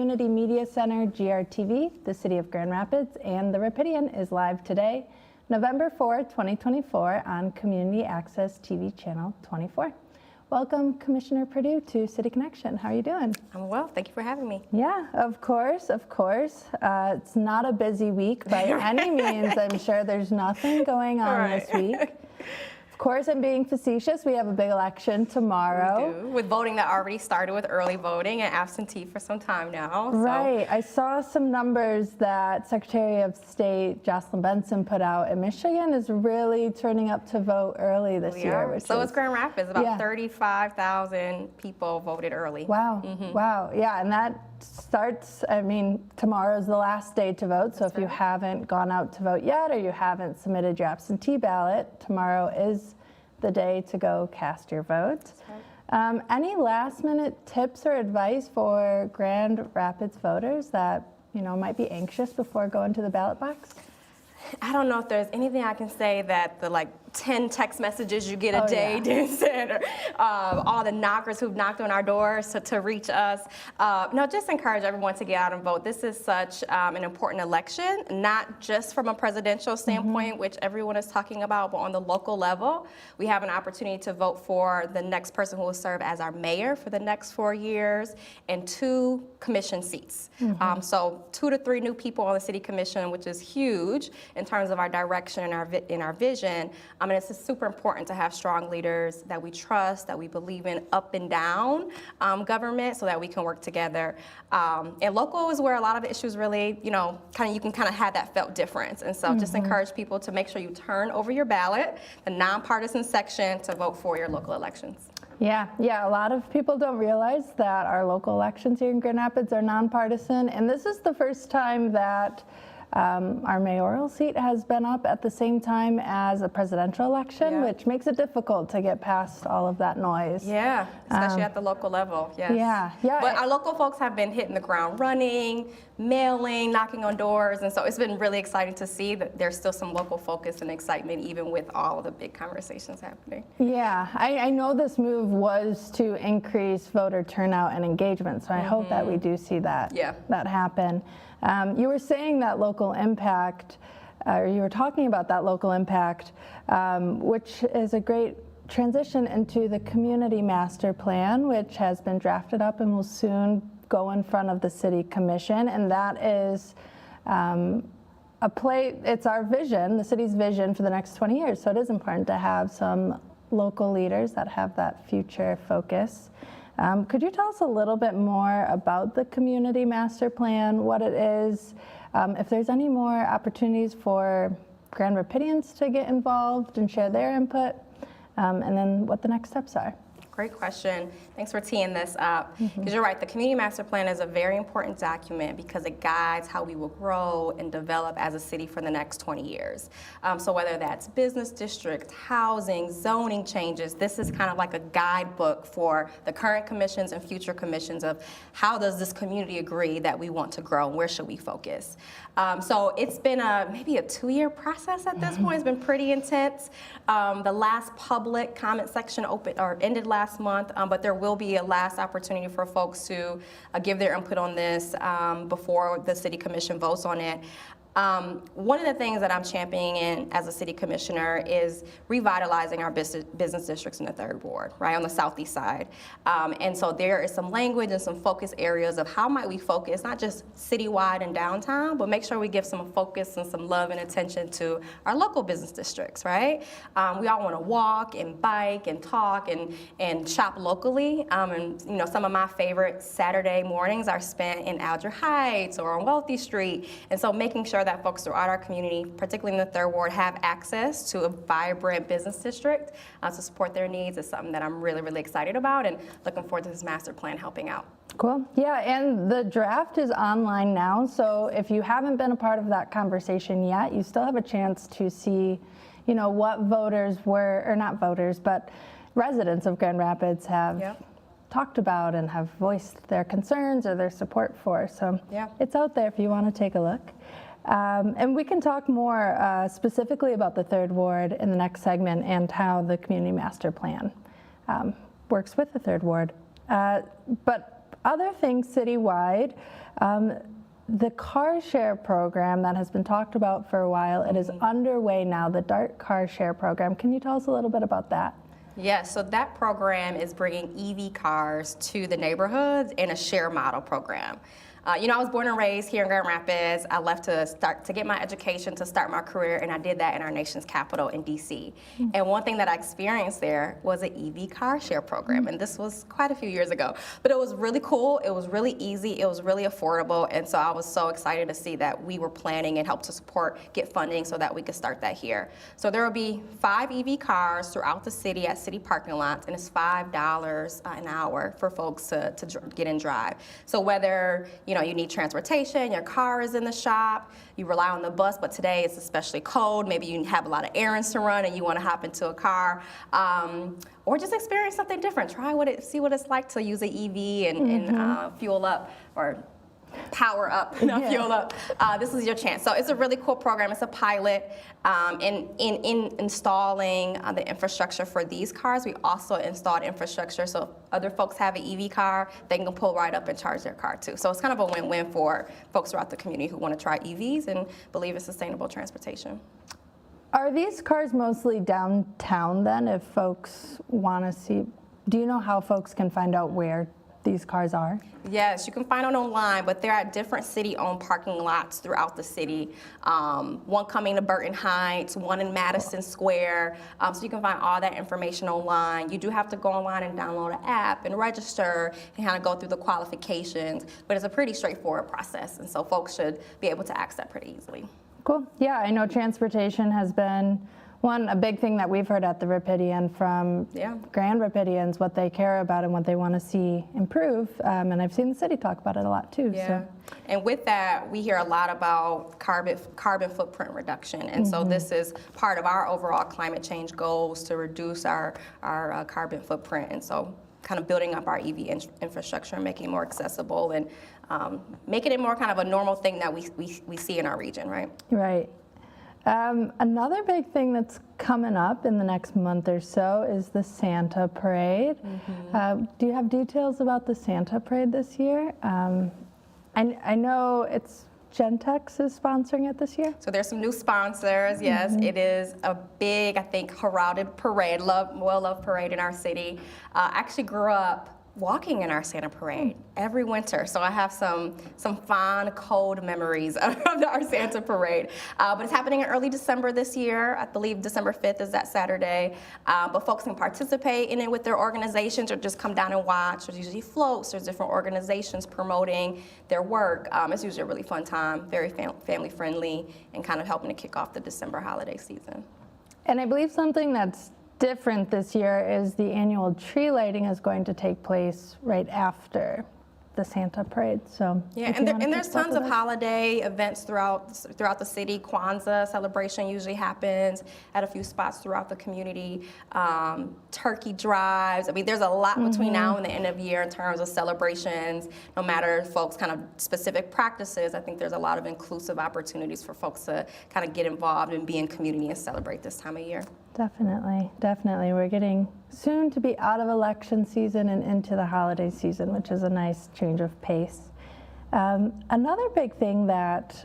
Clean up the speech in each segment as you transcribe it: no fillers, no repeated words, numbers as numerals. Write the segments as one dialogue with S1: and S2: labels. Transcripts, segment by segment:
S1: Community Media Center, GRTV, the City of Grand Rapids, and the Rapidian is live today, November 4, 2024, on Community Access TV Channel 24. Welcome, Commissioner Perdue, to City Connection. How are you doing?
S2: I'm well. Thank you for having me.
S1: Yeah, of course, of course. It's not a busy week by any means. I'm sure there's nothing going on this week. Of course, I'm being facetious. We have a big election tomorrow.
S2: We do, with voting that already started with early voting and absentee for some time now. So.
S1: Right. I saw some numbers that Secretary of State Jocelyn Benson put out, and Michigan is really turning up to vote early this year.
S2: So is Grand Rapids. About 35,000 people voted early.
S1: Wow. Wow. Yeah, and that starts, I mean, tomorrow's the last day to vote, so if you haven't gone out to vote yet or you haven't submitted your absentee ballot, tomorrow is the day to go cast your vote. Any last minute tips or advice for Grand Rapids voters that, you know, might be anxious before going to the ballot box?
S2: I don't know if there's anything I can say that the 10 text messages you get a day didn't send, or all the knockers who've knocked on our doors to reach us. No, just encourage everyone to get out and vote. This is such an important election, not just from a presidential standpoint, which everyone is talking about, but on the local level. We have an opportunity to vote for the next person who will serve as our mayor for the next 4 years and 2 commission seats. So 2 to 3 new people on the city commission, which is huge in terms of our direction and our vision. And it's just super important to have strong leaders that we trust, that we believe in up and down government, so that we can work together. And local is where a lot of the issues really, you know, you can have that felt difference. And so just encourage people to make sure you turn over your ballot, the nonpartisan section, to vote for your local elections.
S1: Yeah, a lot of people don't realize that our local elections here in Grand Rapids are nonpartisan, and this is the first time that our mayoral seat has been up at the same time as a presidential election, which makes it difficult to get past all of that noise.
S2: Yeah, especially at the local level, yes.
S1: Yeah.
S2: But our local folks have been hitting the ground running, mailing, knocking on doors, and so it's been really exciting to see that there's still some local focus and excitement even with all of the big conversations happening.
S1: Yeah, I know this move was to increase voter turnout and engagement, so I hope that we do see that, that happen. You were saying that local impact, or you were talking about that local impact, which is a great transition into the community master plan, which has been drafted up and will soon go in front of the city commission. And that is it's our vision, the city's vision for the next 20 years. So it is important to have some local leaders that have that future focus. Could you tell us a little bit more about the community master plan, what it is, if there's any more opportunities for Grand Rapidians to get involved and share their input, and then what the next steps are?
S2: Great question. Thanks for teeing this up. Because you're right, the Community Master Plan is a very important document because it guides how we will grow and develop as a city for the next 20 years. So whether that's business districts, housing, zoning changes, this is kind of like a guidebook for the current commissions and future commissions of how does this community agree that we want to grow and where should we focus. So it's been maybe a 2-year process at this point. It's been pretty intense. The last public comment section ended last month, but there will be a last opportunity for folks to give their input on this before the City Commission votes on it. One of the things that I'm championing as a city commissioner is revitalizing our business districts in the 3rd Ward, right, on the southeast side. And so there is some language and some focus areas of how might we focus, not just citywide and downtown, but make sure we give some focus and some love and attention to our local business districts, right? We all want to walk and bike and talk and shop locally. And you know, some of my favorite Saturday mornings are spent in Alger Heights or on Wealthy Street. And so making sure that folks throughout our community, particularly in the 3rd Ward, have access to a vibrant business district to support their needs is something that I'm really, really excited about and looking forward to this master plan helping out.
S1: Cool. Yeah, and the draft is online now, so if you haven't been a part of that conversation yet, you still have a chance to see, you know, what voters were, or not voters, but residents of Grand Rapids have talked about and have voiced their concerns or their support for. So it's out there if you want to take a look. And we can talk more specifically about the 3rd Ward in the next segment and how the Community Master Plan works with the 3rd Ward. But other things citywide, the car share program that has been talked about for a while, it is underway now, the DART car share program. Can you tell us a little bit about that?
S2: Yes, so that program is bringing EV cars to the neighborhoods in a share model program. You know, I was born and raised here in Grand Rapids. I left to get my education, to start my career, and I did that in our nation's capital in DC. And one thing that I experienced there was an EV car share program, and this was quite a few years ago. But it was really cool, it was really easy, it was really affordable, and so I was so excited to see that we were planning and help to support, get funding so that we could start that here. So there will be 5 EV cars throughout the city at city parking lots, and it's $5 an hour for folks to get and drive. So whether, you need transportation, your car is in the shop, you rely on the bus, but today it's especially cold, maybe you have a lot of errands to run and you want to hop into a car, or just experience something different. See what it's like to use an EV and fuel up, or power up, not fuel up. This is your chance. So it's a really cool program. It's a pilot. In installing the infrastructure for these cars, we also installed infrastructure so if other folks have an EV car, they can pull right up and charge their car too. So it's kind of a win-win for folks throughout the community who want to try EVs and believe in sustainable transportation.
S1: Are these cars mostly downtown then, if folks want to see? Do you know how folks can find out where these cars are?
S2: Yes, you can find them online, but they're at different city-owned parking lots throughout the city. One coming to Burton Heights, one in Madison Square. So you can find all that information online. You do have to go online and download an app and register and kind of go through the qualifications, but it's a pretty straightforward process, and so folks should be able to access that pretty easily.
S1: Cool. Yeah, I know transportation has been a big thing that we've heard at the Rapidian from Grand Rapidians, what they care about and what they want to see improve. And I've seen the city talk about it a lot too.
S2: Yeah.
S1: So.
S2: And with that, we hear a lot about carbon footprint reduction. And so this is part of our overall climate change goals to reduce our carbon footprint. And so kind of building up our EV infrastructure and making it more accessible and making it more kind of a normal thing that we see in our region, right?
S1: Right. Another big thing that's coming up in the next month or so is the Santa Parade. Do you have details about the Santa Parade this year? I know it's Gentex is sponsoring it this year.
S2: So there's some new sponsors, yes. It is a big, I think, heralded parade, well-loved parade in our city. I actually grew up walking in our Santa Parade every winter, so I have some fond, cold memories of our Santa Parade. But it's happening in early December this year. I believe December 5th is that Saturday. But folks can participate in it with their organizations or just come down and watch. There's usually floats, there's different organizations promoting their work. It's usually a really fun time, very family friendly, and kind of helping to kick off the December holiday season.
S1: And I believe something that's different this year is the annual tree lighting is going to take place right after the Santa Parade. So
S2: yeah, and there's tons of holiday events throughout the city. Kwanzaa celebration usually happens at a few spots throughout the community. Turkey drives. I mean, there's a lot between now and the end of the year in terms of celebrations. No matter folks' kind of specific practices, I think there's a lot of inclusive opportunities for folks to kind of get involved and be in community and celebrate this time of year.
S1: Definitely, definitely. We're getting soon to be out of election season and into the holiday season, which is a nice change of pace. Another big thing that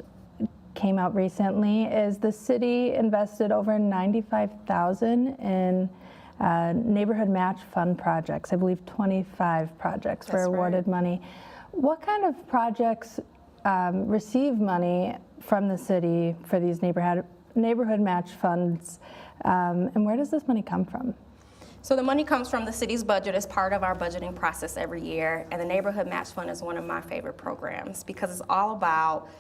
S1: came out recently is the city invested over $95,000 in neighborhood match fund projects. I believe 25 projects were awarded money. What kind of projects receive money from the city for these neighborhood match funds? And where does this money come from?
S2: So the money comes from the city's budget as part of our budgeting process every year, and the Neighborhood Match Fund is one of my favorite programs because it's all about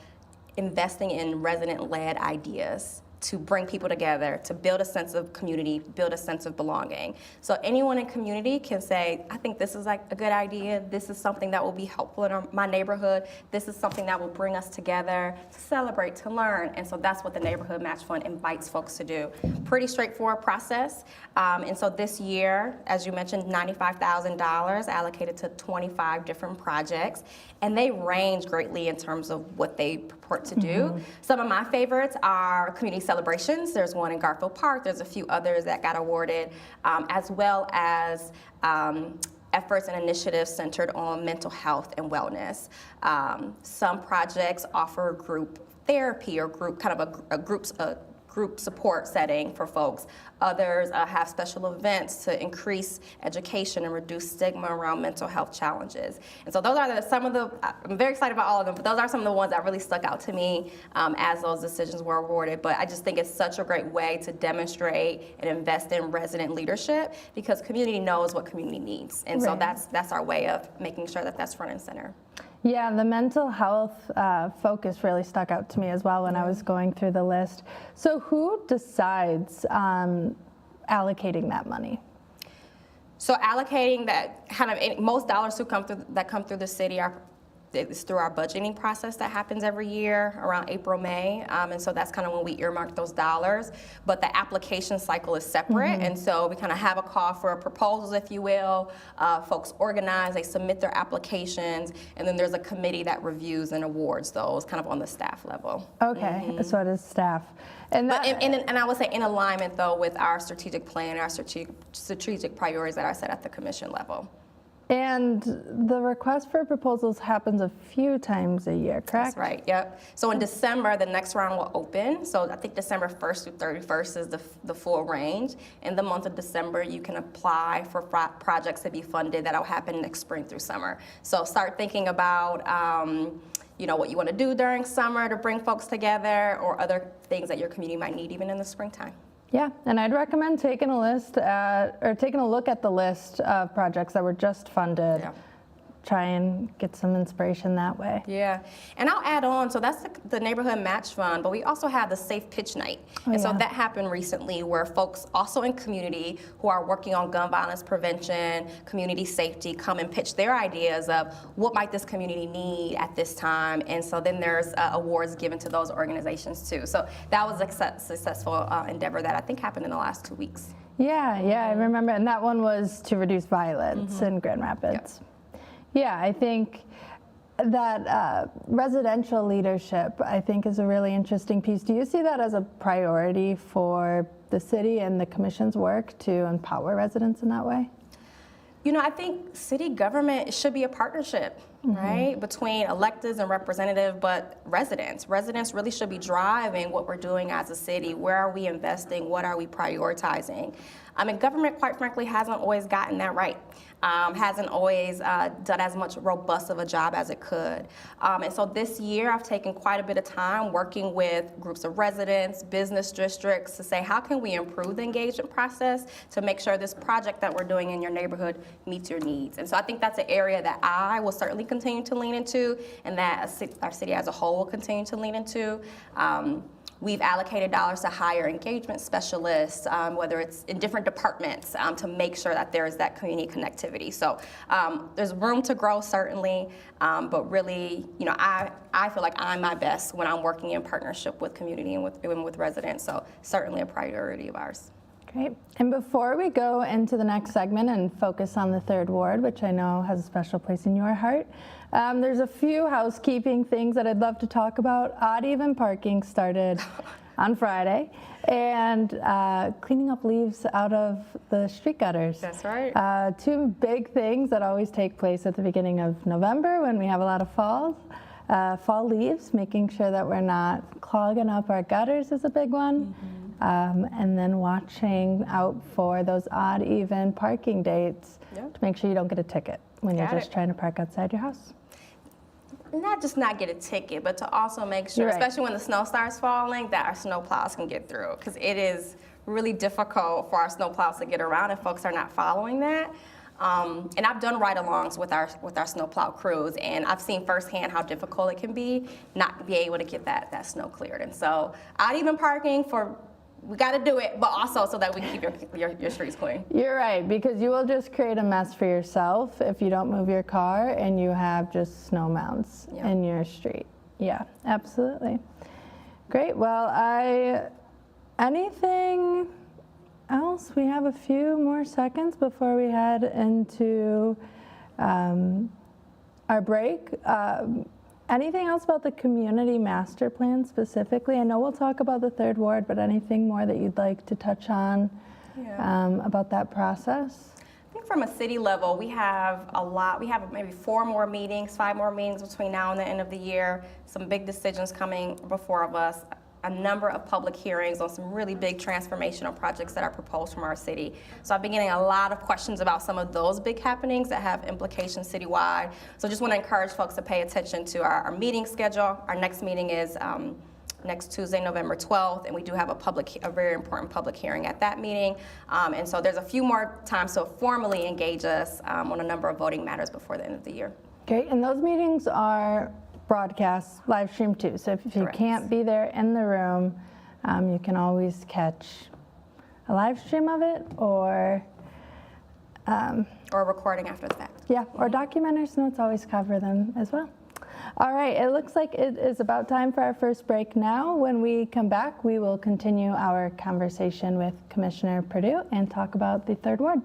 S2: investing in resident-led ideas to bring people together, to build a sense of community, build a sense of belonging. So anyone in community can say, I think this is like a good idea, this is something that will be helpful in my neighborhood, this is something that will bring us together to celebrate, to learn, and so that's what the Neighborhood Match Fund invites folks to do. Pretty straightforward process, and so this year, as you mentioned, $95,000 allocated to 25 different projects, and they range greatly in terms of what they purport to do. Some of my favorites are community celebrations. There's one in Garfield Park. There's a few others that got awarded, as well as efforts and initiatives centered on mental health and wellness. Some projects offer group therapy or a group support setting for folks. Others have special events to increase education and reduce stigma around mental health challenges. And so those are some of the, I'm very excited about all of them, but those are some of the ones that really stuck out to me as those decisions were awarded. But I just think it's such a great way to demonstrate and invest in resident leadership, because community knows what community needs. And so that's our way of making sure that that's front and center.
S1: Yeah, the mental health focus really stuck out to me as well when I was going through the list. So who decides allocating that money?
S2: So allocating that most dollars that come through the city it's through our budgeting process that happens every year around April, May. And so that's kind of when we earmark those dollars. But the application cycle is separate. And so we kind of have a call for proposals, if you will. Folks organize, they submit their applications, and then there's a committee that reviews and awards those kind of on the staff level.
S1: Okay, so it is staff. And
S2: and I would say in alignment, though, with our strategic plan, our strategic priorities that are set at the commission level.
S1: And the request for proposals happens a few times a year, correct?
S2: That's right, yep. So in December, the next round will open. So I think December 1st through 31st is the full range. In the month of December, you can apply for projects to be funded that'll happen next spring through summer. So start thinking about what you want to do during summer to bring folks together, or other things that your community might need even in the springtime.
S1: Yeah, and I'd recommend taking a look at the list of projects that were just funded.
S2: Yeah.
S1: Try and get some inspiration that way.
S2: Yeah, and I'll add on, so that's the Neighborhood Match Fund, but we also have the Safe Pitch Night. So that happened recently, where folks also in community who are working on gun violence prevention, community safety, come and pitch their ideas of what might this community need at this time. And so then there's awards given to those organizations too. So that was a successful endeavor that I think happened in the last 2 weeks.
S1: Yeah, I remember, and that one was to reduce violence in Grand Rapids.
S2: Yep.
S1: Yeah, I think that residential leadership, I think, is a really interesting piece. Do you see that as a priority for the city and the commission's work to empower residents in that way?
S2: I think city government should be a partnership, right, between electeds and representatives, but residents. Residents really should be driving what we're doing as a city. Where are we investing? What are we prioritizing? Government, quite frankly, hasn't always gotten that right. Hasn't always done as much robust of a job as it could. And so this year, I've taken quite a bit of time working with groups of residents, business districts, to say, how can we improve the engagement process to make sure this project that we're doing in your neighborhood meets your needs? And so I think that's an area that I will certainly continue to lean into, and that our city as a whole will continue to lean into. We've allocated dollars to hire engagement specialists, whether it's in different departments, to make sure that there is that community connectivity. So there's room to grow, certainly, but really, I feel like I'm my best when I'm working in partnership with community and with residents. So certainly a priority of ours.
S1: Great. And before we go into the next segment and focus on the third ward, which I know has a special place in your heart, there's a few housekeeping things that I'd love to talk about. Odd even parking started on Friday, and cleaning up leaves out of the street gutters.
S2: That's right.
S1: Two big things that always take place at the beginning of November when we have a lot of fall leaves. Making sure that we're not clogging up our gutters is a big one. And then watching out for those odd even parking dates to make sure you don't get a ticket when you're just trying to park outside your house.
S2: Not just not get a ticket, but to also make sure, especially when the snow starts falling, that our snow plows can get through, because it is really difficult for our snow plows to get around if folks are not following that. And I've done ride-alongs with our snowplow crews, and I've seen firsthand how difficult it can be not to be able to get that snow cleared. And so odd even parking we got to do it, but also so that we can keep your streets clean.
S1: You're right, because you will just create a mess for yourself if you don't move your car and you have just snow mounds in your street. Yeah, absolutely. Great. Well, anything else? We have a few more seconds before we head into our break. Anything else about the community master plan specifically? I know we'll talk about the third ward, but anything more that you'd like to touch on about that process?
S2: I think from a city level, we have a lot. We have maybe 5 more meetings between now and the end of the year. Some big decisions coming before of us. A number of public hearings on some really big transformational projects that are proposed from our city. So I've been getting a lot of questions about some of those big happenings that have implications citywide. So just want to encourage folks to pay attention to our meeting schedule. Our next meeting is next Tuesday, November 12th, and we do have a very important public hearing at that meeting. And so there's a few more times to formally engage us on a number of voting matters before the end of the year.
S1: Great, and those meetings are broadcast, live stream too. So if you
S2: Correct.
S1: can't be there in the room, you can always catch a live stream of it or
S2: a recording after the fact.
S1: yeah, or documenters notes always cover them as well. All right, it looks like it is about time for our first break now. When we come back, we will continue our conversation with Commissioner Perdue and talk about the 3rd Ward.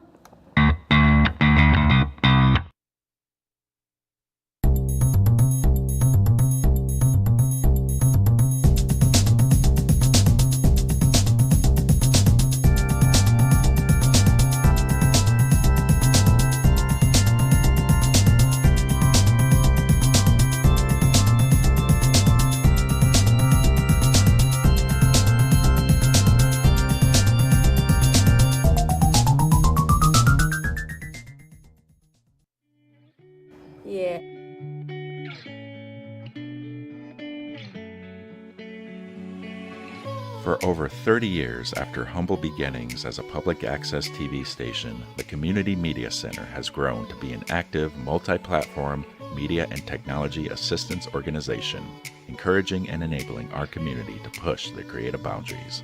S2: Yeah.
S3: For over 30 years after humble beginnings as a public access TV station, the Community Media Center has grown to be an active, multi-platform media and technology assistance organization, encouraging and enabling our community to push their creative boundaries.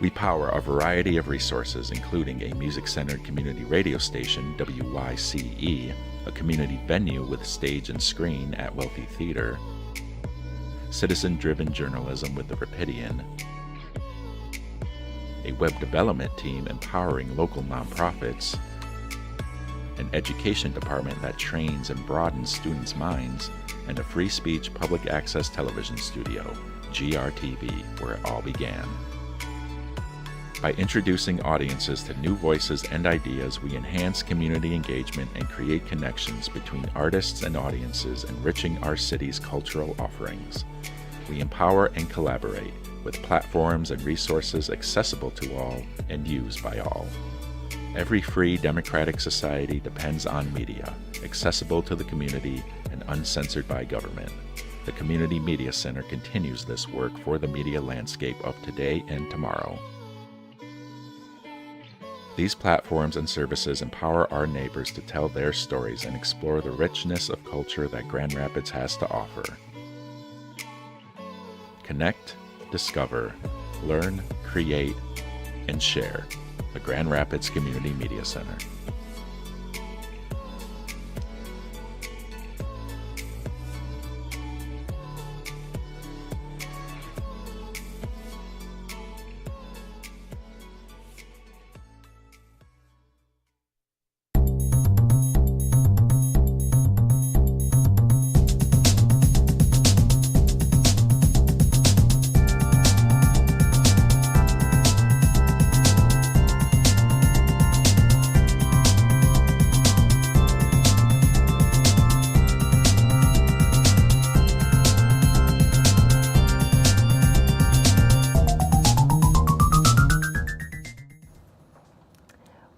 S3: We power a variety of resources, including a music-centered community radio station, WYCE, a community venue with stage and screen at Wealthy Theater, citizen-driven journalism with the Rapidian, a web development team empowering local nonprofits, an education department that trains and broadens students' minds, and a free speech public access television studio, GRTV, where it all began. By introducing audiences to new voices and ideas, we enhance community engagement and create connections between artists and audiences, enriching our city's cultural offerings. We empower and collaborate with platforms and resources accessible to all and used by all. Every free democratic society depends on media, accessible to the community and uncensored by government. The Community Media Center continues this work for the media landscape of today and tomorrow. These platforms and services empower our neighbors to tell their stories and explore the richness of culture that Grand Rapids has to offer. Connect, discover, learn, create, and share. The Grand Rapids Community Media Center.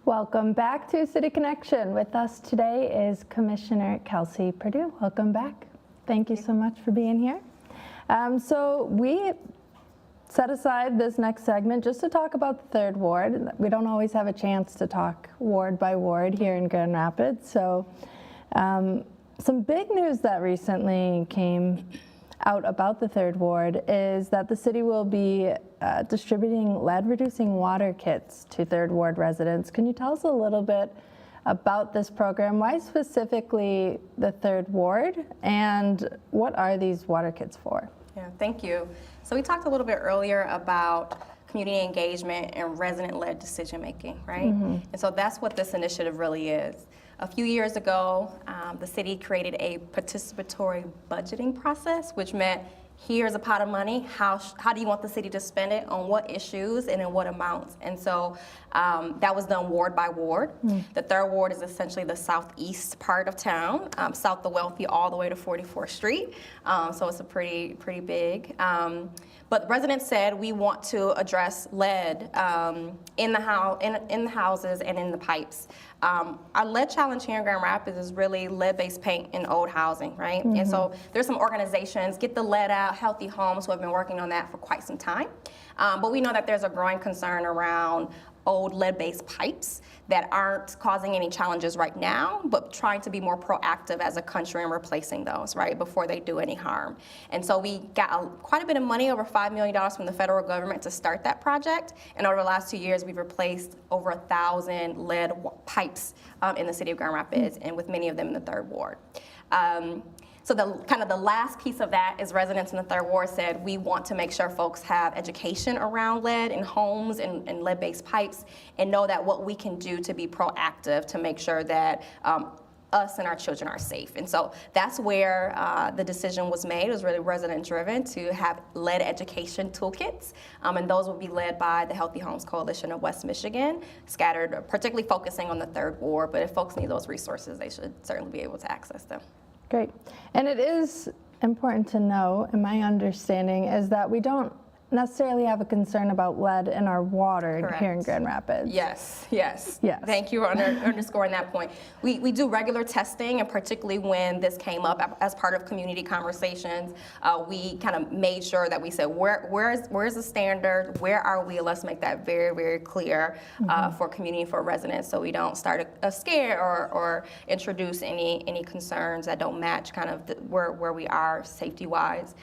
S1: Welcome back to City Connection. With us today is Commissioner Kelsey Perdue. Welcome back. Thank you so much for being here. So we set aside this next segment just to talk about the 3rd Ward. We don't always have a chance to talk ward by ward here in Grand Rapids. So some big news that recently came out about the 3rd Ward is that the city will be distributing lead-reducing water kits to 3rd Ward residents. Can you tell us a little bit about this program? Why specifically the 3rd Ward, and what are these water kits for?
S2: Yeah, thank you. So we talked a little bit earlier about community engagement and resident-led decision-making, right? Mm-hmm. And so that's what this initiative really is. A few years ago, the city created a participatory budgeting process, which meant here's a pot of money. How do you want the city to spend it, on what issues and in what amounts? And so that was done ward by ward. The third ward is essentially the southeast part of town, south of Wealthy all the way to 44th Street. So it's a pretty big. But residents said we want to address lead in the houses and in the pipes. Our lead challenge here in Grand Rapids is really lead-based paint in old housing, right? And so there's some organizations, Get the Lead Out, Healthy Homes, who have been working on that for quite some time. But we know that there's a growing concern around old lead-based pipes that aren't causing any challenges right now, but trying to be more proactive as a country in replacing those, right, before they do any harm. And so we got quite a bit of money, over $5 million from the federal government to start that project. And over the last 2 years, we've replaced over 1,000 lead pipes in the city of Grand Rapids, and with many of them in the third ward. So the last piece of that is residents in the third ward said we want to make sure folks have education around lead in homes and lead-based pipes, and know that what we can do to be proactive to make sure that us and our children are safe. And so that's where the decision was made. It was really resident-driven to have lead education toolkits, and those will be led by the Healthy Homes Coalition of West Michigan, scattered, particularly focusing on the third ward. But if folks need those resources, they should certainly be able to access them.
S1: Great. And it is important to know, and my understanding is that we don't necessarily have a concern about lead in our water
S2: Correct.
S1: here in Grand Rapids.
S2: Yes. Thank you for underscoring that point. We do regular testing, and particularly when this came up as part of community conversations, we kind of made sure that we said, where's the standard? Where are we? Let's make that very, very clear for community, for residents, so we don't start a scare or introduce any concerns that don't match kind of where we are safety-wise.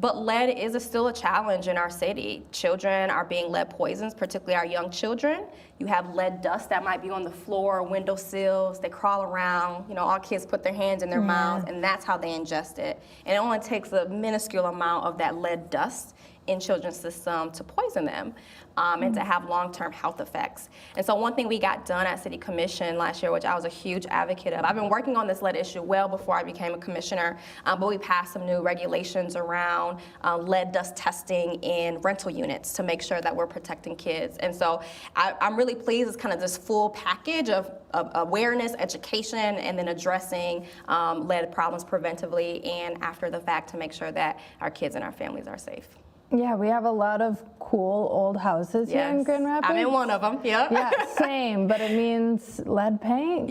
S2: But lead is still a challenge in our city. Children are being lead poisoned, particularly our young children. You have lead dust that might be on the floor, windowsills. They crawl around. All kids put their hands in their mouths, and that's how they ingest it. And it only takes a minuscule amount of that lead dust in children's system to poison them and to have long-term health effects. And so one thing we got done at City Commission last year, which I was a huge advocate of, I've been working on this lead issue well before I became a commissioner, but we passed some new regulations around lead dust testing in rental units to make sure that we're protecting kids. And so I'm really pleased it's kind of this full package of awareness, education, and then addressing lead problems preventively and after the fact to make sure that our kids and our families are safe.
S1: Yeah, we have a lot of cool old houses here in Grand Rapids.
S2: I'm in one of them,
S1: Yeah, same, but it means lead paint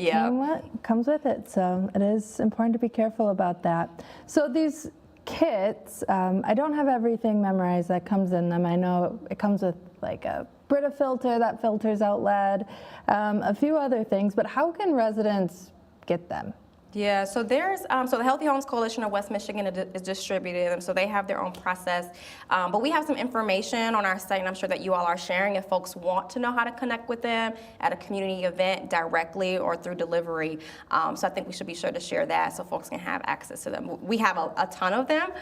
S1: comes with it, so it is important to be careful about that. So these kits, I don't have everything memorized that comes in them. I know it comes with like a Brita filter that filters out lead, a few other things, but how can residents get them?
S2: Yeah, so there's so the Healthy Homes Coalition of West Michigan is distributing them, so they have their own process. But we have some information on our site, and I'm sure that you all are sharing if folks want to know how to connect with them at a community event directly or through delivery. So I think we should be sure to share that so folks can have access to them. We have a ton of them.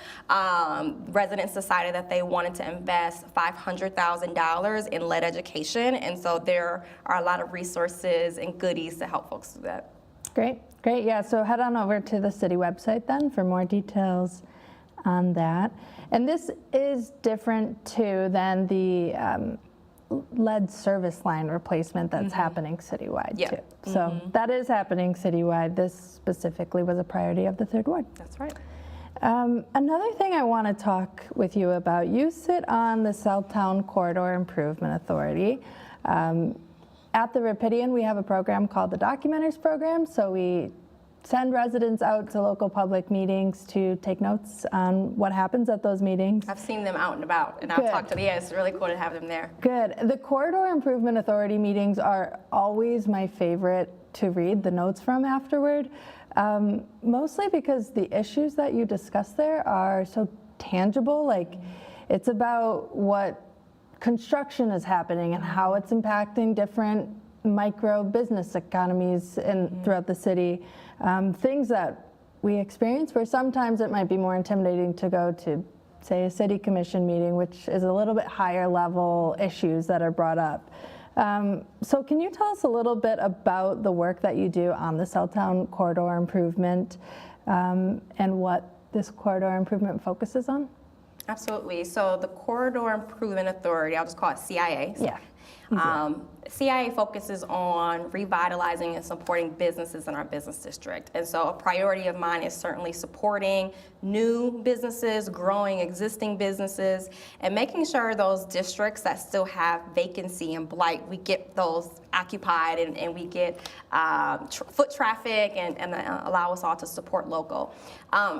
S2: Residents decided that they wanted to invest $500,000 in lead education, and so there are a lot of resources and goodies to help folks do that.
S1: Great. Yeah, so head on over to the city website then for more details on that. And this is different too than the lead service line replacement that's happening citywide too. So that is happening citywide. This specifically was a priority of the third ward.
S2: That's right.
S1: Another thing I want to talk with you about, you sit on the Southtown Corridor Improvement Authority. At the Rapidian, we have a program called the Documenters Program, so we send residents out to local public meetings to take notes on what happens at those meetings.
S2: I've seen them out and about, and I've talked to them. Yeah, it's really cool to have them there.
S1: Good. The Corridor Improvement Authority meetings are always my favorite to read the notes from afterward, mostly because the issues that you discuss there are so tangible. Like, it's about what construction is happening and how it's impacting different micro business economies throughout the city. Things that we experience where sometimes it might be more intimidating to go to, say, a city commission meeting, which is a little bit higher level issues that are brought up. So can you tell us a little bit about the work that you do on the Southtown Corridor Improvement and what this corridor improvement focuses on?
S2: Absolutely. So the Corridor Improvement Authority, I'll just call it CIA.
S1: Yeah.
S2: CIA focuses on revitalizing and supporting businesses in our business district. And so a priority of mine is certainly supporting new businesses, growing existing businesses, and making sure those districts that still have vacancy and blight, we get those occupied and we get foot traffic and allow us all to support local.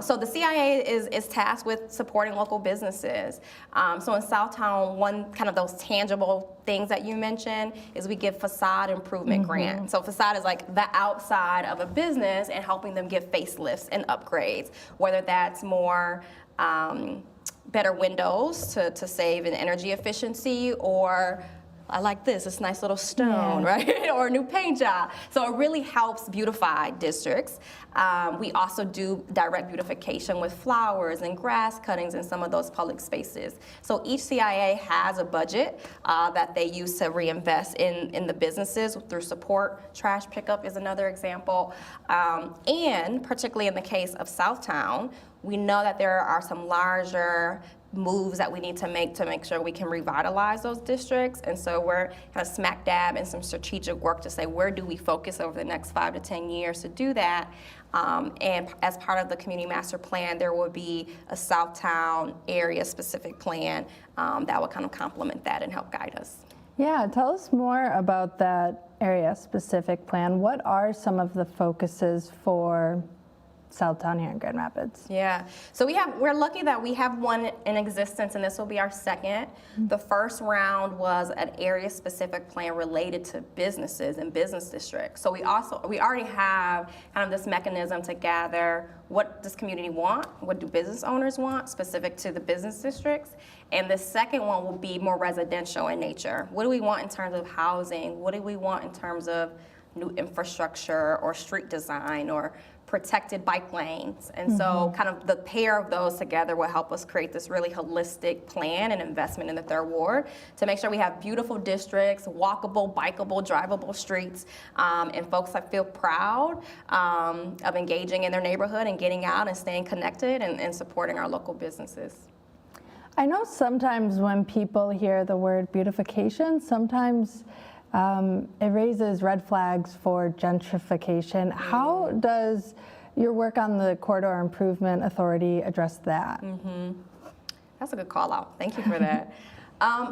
S2: So the CIA is tasked with supporting local businesses. So in Southtown, one kind of those tangible things that you mentioned is we give facade improvement grant. So facade is like the outside of a business and helping them get facelifts and upgrades, whether that's more better windows to save in energy efficiency, or I like this, it's nice little stone, right? Or a new paint job. So it really helps beautify districts. We also do direct beautification with flowers and grass cuttings in some of those public spaces. So each CIA has a budget that they use to reinvest in the businesses through support. Trash pickup is another example. And particularly in the case of Southtown, we know that there are some larger moves that we need to make sure we can revitalize those districts. And so we're kind of smack dab in some strategic work to say, where do we focus over the next 5 to 10 years to do that? And as part of the community master plan, there will be a Southtown area specific plan that will kind of complement that and help guide us.
S1: Yeah, tell us more about that area specific plan. What are some of the focuses for Southtown here in Grand Rapids?
S2: Yeah, so we're lucky that we have one in existence, and this will be our second. The first round was an area-specific plan related to businesses and business districts. So we already have kind of this mechanism to gather what does community want, what do business owners want, specific to the business districts. And the second one will be more residential in nature. What do we want in terms of housing? What do we want in terms of new infrastructure or street design or protected bike lanes? And so kind of the pair of those together will help us create this really holistic plan and investment in the third ward to make sure we have beautiful districts, walkable, bikeable, drivable streets, and folks that feel proud of engaging in their neighborhood and getting out and staying connected and supporting our local businesses.
S1: I know sometimes when people hear the word beautification, sometimes it raises red flags for gentrification. How does your work on the Corridor Improvement Authority address that?
S2: That's a good call out. Thank you for that.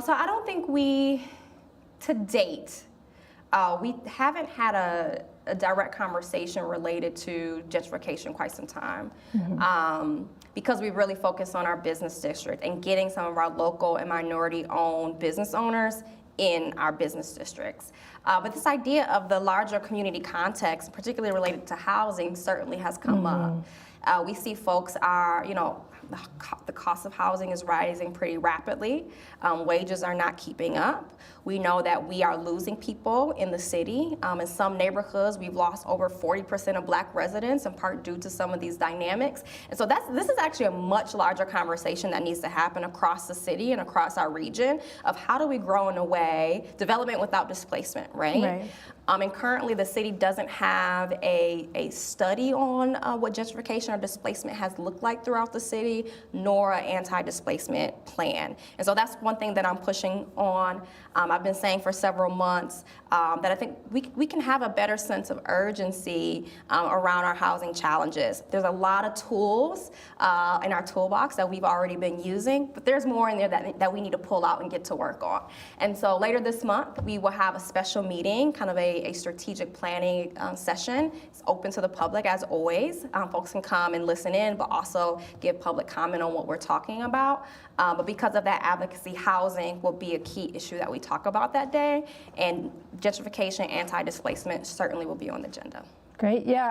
S2: So I don't think to date, we haven't had a direct conversation related to gentrification quite some time. Because we really focus on our business district and getting some of our local and minority-owned business owners in our business districts. But this idea of the larger community context, particularly related to housing, certainly has come up. We see folks are, the cost of housing is rising pretty rapidly. Wages are not keeping up. We know that we are losing people in the city. In some neighborhoods, we've lost over 40% of Black residents, in part due to some of these dynamics. And so this is actually a much larger conversation that needs to happen across the city and across our region of how do we grow in a way, development without displacement, right? And currently the city doesn't have a study on what gentrification or displacement has looked like throughout the city, nor an anti-displacement plan. And so that's one thing that I'm pushing on. I've been saying for several months that I think we can have a better sense of urgency around our housing challenges. There's a lot of tools in our toolbox that we've already been using, but there's more in there that we need to pull out and get to work on. And so later this month, we will have a special meeting, kind of a strategic planning session. It's open to the public as always. Folks can come and listen in, but also give public comment on what we're talking about. But because of that advocacy, housing will be a key issue that we talk about that day, and gentrification, anti-displacement certainly will be on the agenda.
S1: Great, yeah,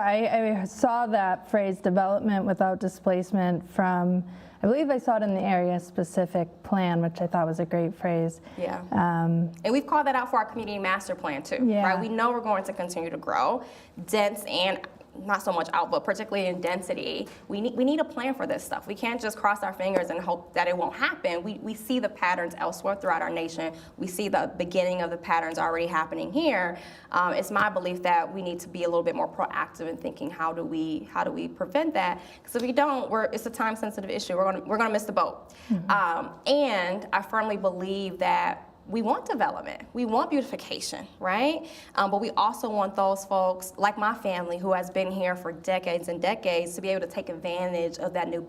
S1: I saw that phrase, development without displacement, from, I believe I saw it in the area-specific plan, which I thought was a great phrase.
S2: Yeah, and we've called that out for our community master plan too, right? We know we're going to continue to grow dense and not so much output, particularly in density, we need a plan for this stuff. We can't just cross our fingers and hope that it won't happen. We see the patterns elsewhere throughout our nation. We see the beginning of the patterns already happening here. It's my belief that we need to be a little bit more proactive in thinking how do we prevent that? Because if we don't, it's a time-sensitive issue. We're gonna miss the boat. And I firmly believe that we want development. We want beautification, right? But we also want those folks, like my family, who has been here for decades and decades, to be able to take advantage of that new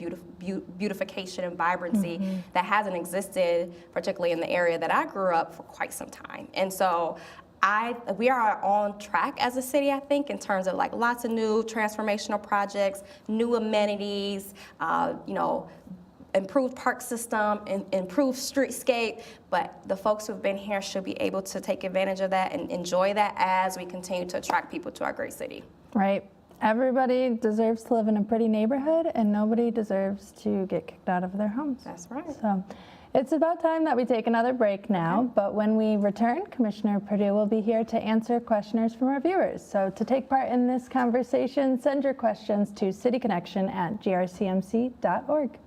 S2: beautification and vibrancy that hasn't existed, particularly in the area that I grew up, for quite some time. And so we are on track as a city, I think, in terms of like lots of new transformational projects, new amenities, improved park system, improved streetscape, but the folks who've been here should be able to take advantage of that and enjoy that as we continue to attract people to our great city.
S1: Right. Everybody deserves to live in a pretty neighborhood, and nobody deserves to get kicked out of their homes.
S2: That's right.
S1: So it's about time that we take another break now, but when we return, Commissioner Perdue will be here to answer questions from our viewers. So to take part in this conversation, send your questions to cityconnection@grcmc.org.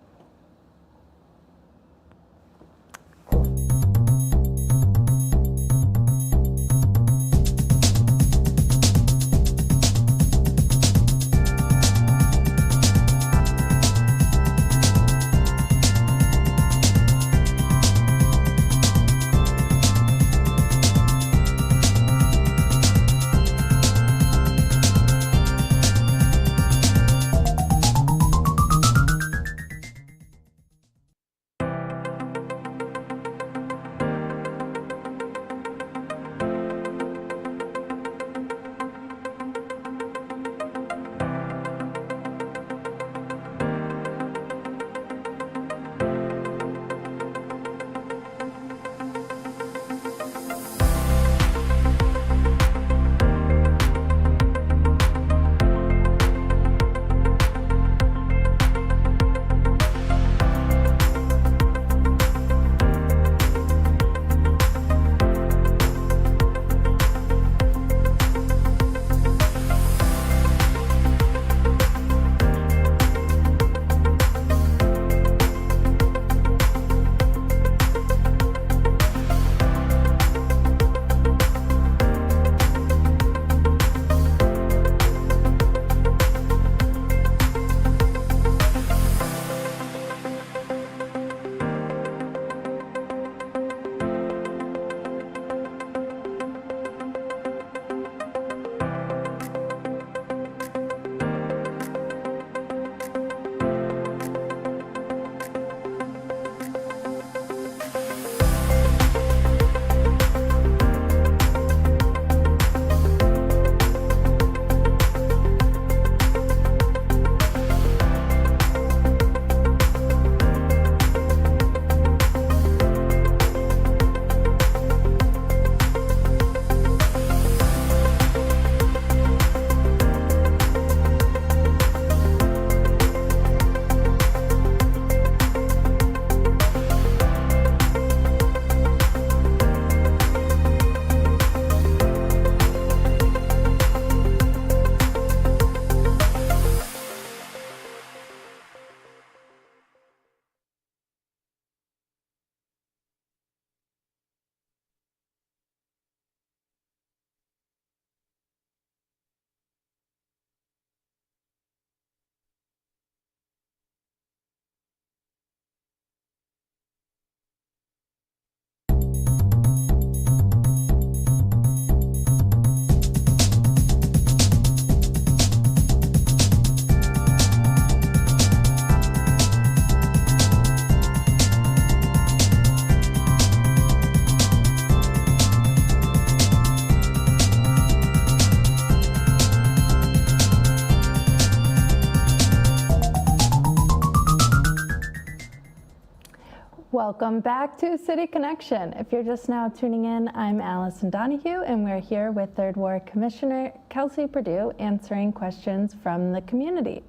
S1: Welcome back to City Connection. If you're just now tuning in, I'm Allison Donahue, and we're here with 3rd Ward Commissioner Kelsey Perdue answering questions from the community.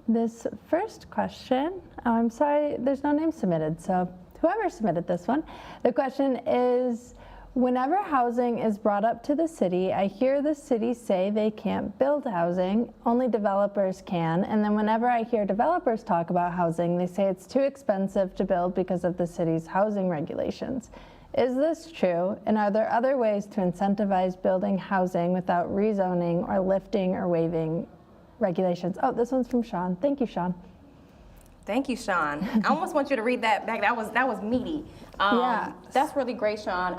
S1: This first question, I'm sorry, there's no name submitted, so whoever submitted this one. The question is, Whenever housing is brought up to the city, I hear the city say they can't build housing, only developers can. And then whenever I hear developers talk about housing, they say it's too expensive to build because of the city's housing regulations. Is this true? And are there other ways to incentivize building housing without rezoning or lifting or waiving regulations? Oh, this one's from Sean. Thank you, Sean.
S2: Thank you, Sean. I almost want you to read that back. That was meaty.
S1: Yeah.
S2: That's really great, Sean.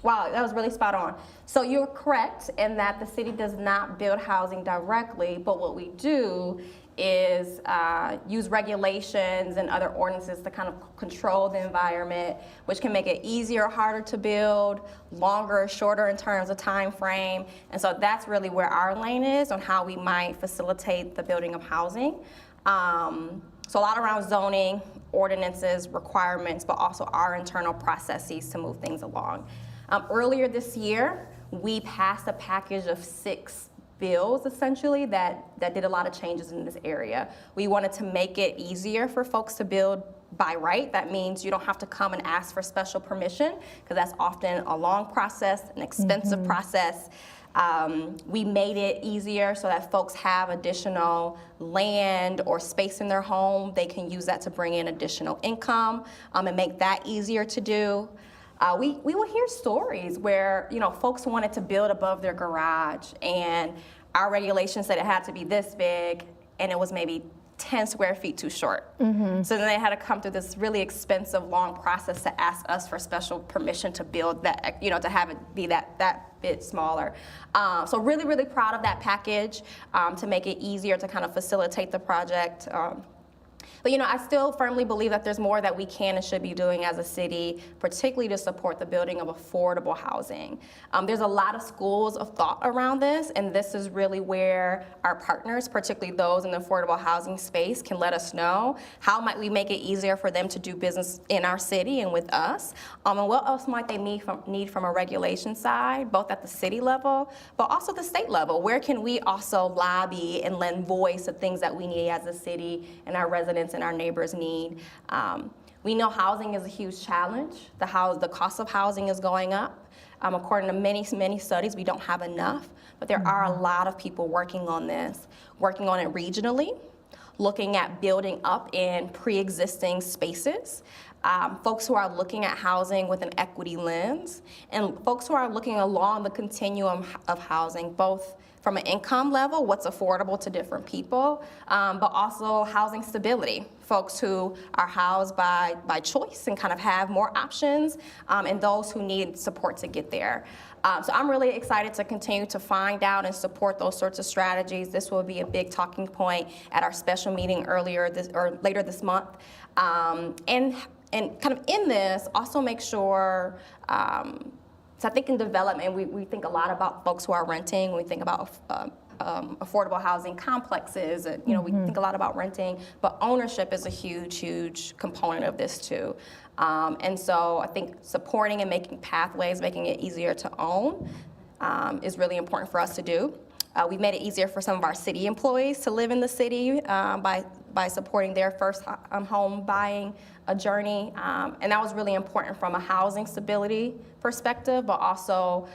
S2: Wow, that was really spot on. So you're correct in that the city does not build housing directly, but what we do is use regulations and other ordinances to kind of control the environment, which can make it easier or harder to build, longer or shorter in terms of time frame. And so that's really where our lane is on how we might facilitate the building of housing. So a lot around zoning, ordinances, requirements, but also our internal processes to move things along. Earlier this year, we passed a package of 6 bills, essentially, that did a lot of changes in this area. We wanted to make it easier for folks to build by right. That means you don't have to come and ask for special permission, because that's often a long process, an expensive process. We made it easier so that folks have additional land or space in their home. They can use that to bring in additional income and make that easier to do. We will hear stories where, folks wanted to build above their garage, and our regulations said it had to be this big, and it was maybe 10 square feet too short. So then they had to come through this really expensive, long process to ask us for special permission to build that, to have it be that bit smaller. So really, really proud of that package to make it easier to kind of facilitate the project. But I still firmly believe that there's more that we can and should be doing as a city, particularly to support the building of affordable housing. There's a lot of schools of thought around this, and this is really where our partners, particularly those in the affordable housing space, can let us know how might we make it easier for them to do business in our city and with us, and what else might they need from a regulation side, both at the city level, but also the state level. Where can we also lobby and lend voice to things that we need as a city and our residents and our neighbors need? We know housing is a huge challenge. The cost of housing is going up. According to many studies, we don't have enough, but there are a lot of people working on this, working on it regionally, looking at building up in pre-existing spaces, folks who are looking at housing with an equity lens, and folks who are looking along the continuum of housing, both from an income level, what's affordable to different people, but also housing stability, folks who are housed by choice and kind of have more options, and those who need support to get there. So I'm really excited to continue to find out and support those sorts of strategies. This will be a big talking point at our special meeting later this month. And kind of in this, also make sure, so I think in development, we think a lot about folks who are renting. We think about affordable housing complexes. We think a lot about renting, but ownership is a huge, huge component of this too. And so I think supporting and making pathways, making it easier to own is really important for us to do. We've made it easier for some of our city employees to live in the city by supporting their first home buying journey. And that was really important from a housing stability perspective, but also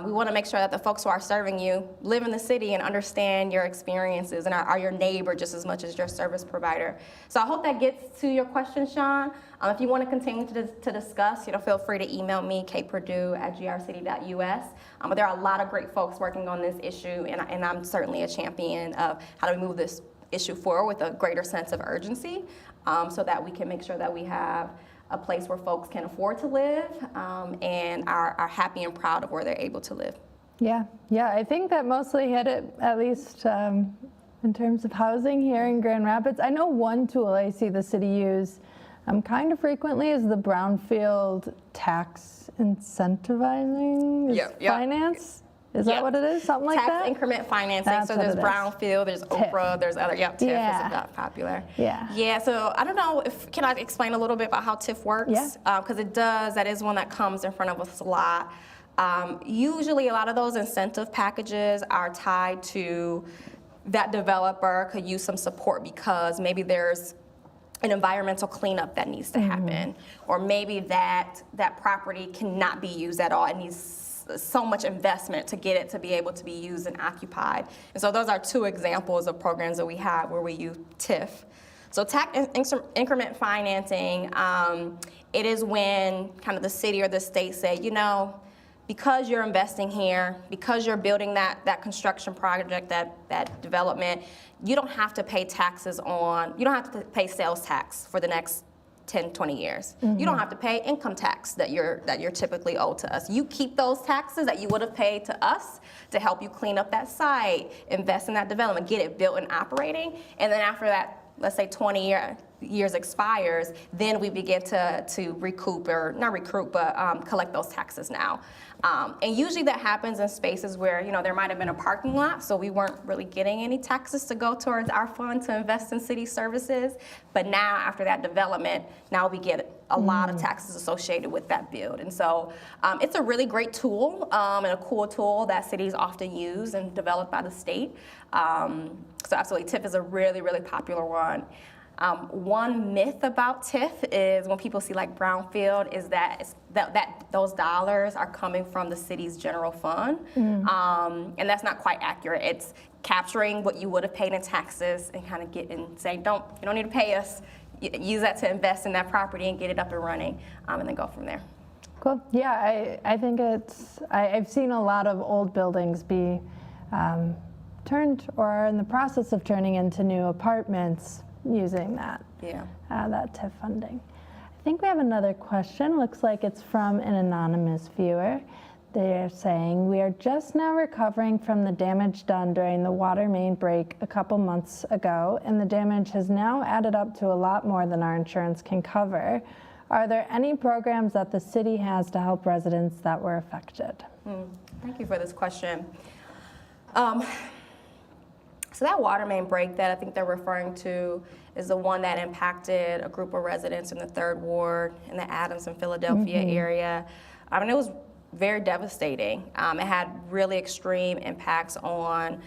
S2: we want to make sure that the folks who are serving you live in the city and understand your experiences and are your neighbor just as much as your service provider. So I hope that gets to your question, Sean. If you want to continue to discuss, feel free to email me, kperdue@grcity.us. But there are a lot of great folks working on this issue, and I'm certainly a champion of how do we move this issue forward with a greater sense of urgency, so that we can make sure that we have a place where folks can afford to live and are happy and proud of where they're able to live.
S1: Yeah, I think that mostly hit it, at least in terms of housing here in Grand Rapids. I know one tool I see the city use kind of frequently is the brownfield tax incentivizing finance. Is that what it is? Something like that?
S2: Tax increment financing.
S1: That's
S2: so there's brownfield, there's
S1: TIF.
S2: Oprah, there's other, TIF is popular. Yeah, so I don't know can I explain a little bit about how TIF works?
S1: Yeah.
S2: Because that is one that comes in front of us a lot. Usually a lot of those incentive packages are tied to that developer could use some support because maybe there's an environmental cleanup that needs to happen, or maybe that property cannot be used at all. It needs so much investment to get it to be able to be used and occupied. And so those are two examples of programs that we have where we use TIF. So tax increment financing, it is when kind of the city or the state say, you know, because you're investing here, because you're building that construction project, that development, you don't have to pay taxes you don't have to pay sales tax for the next 10, 20 years. You don't have to pay income tax that you're typically owed to us. You keep those taxes that you would have paid to us to help you clean up that site, invest in that development, get it built and operating, and then after that, let's say 20 years expires, then we begin to recoup, or not recoup, but collect those taxes now. And usually that happens in spaces where, you know, there might have been a parking lot, so we weren't really getting any taxes to go towards our fund to invest in city services. But now, after that development, now we get a lot of taxes associated with that build. And so it's a really great tool and a cool tool that cities often use and developed by the state. So absolutely, TIF is a really, really popular one. One myth about TIF is when people see like brownfield is that those dollars are coming from the city's general fund, and that's not quite accurate. It's capturing what you would have paid in taxes and kind of saying, you don't need to pay us. Use that to invest in that property and get it up and running, and then go from there.
S1: Cool. Yeah, I think I've seen a lot of old buildings be turned or are in the process of turning into new apartments using that TIF funding. I think we have another question. Looks like it's from an anonymous viewer. They're saying, we are just now recovering from the damage done during the water main break a couple months ago, and the damage has now added up to a lot more than our insurance can cover. Are there any programs that the city has to help residents that were affected?
S2: Thank you for this question. So that water main break that I think they're referring to is the one that impacted a group of residents in the 3rd Ward in the Adams and Philadelphia area. And it was very devastating. It had really extreme impacts on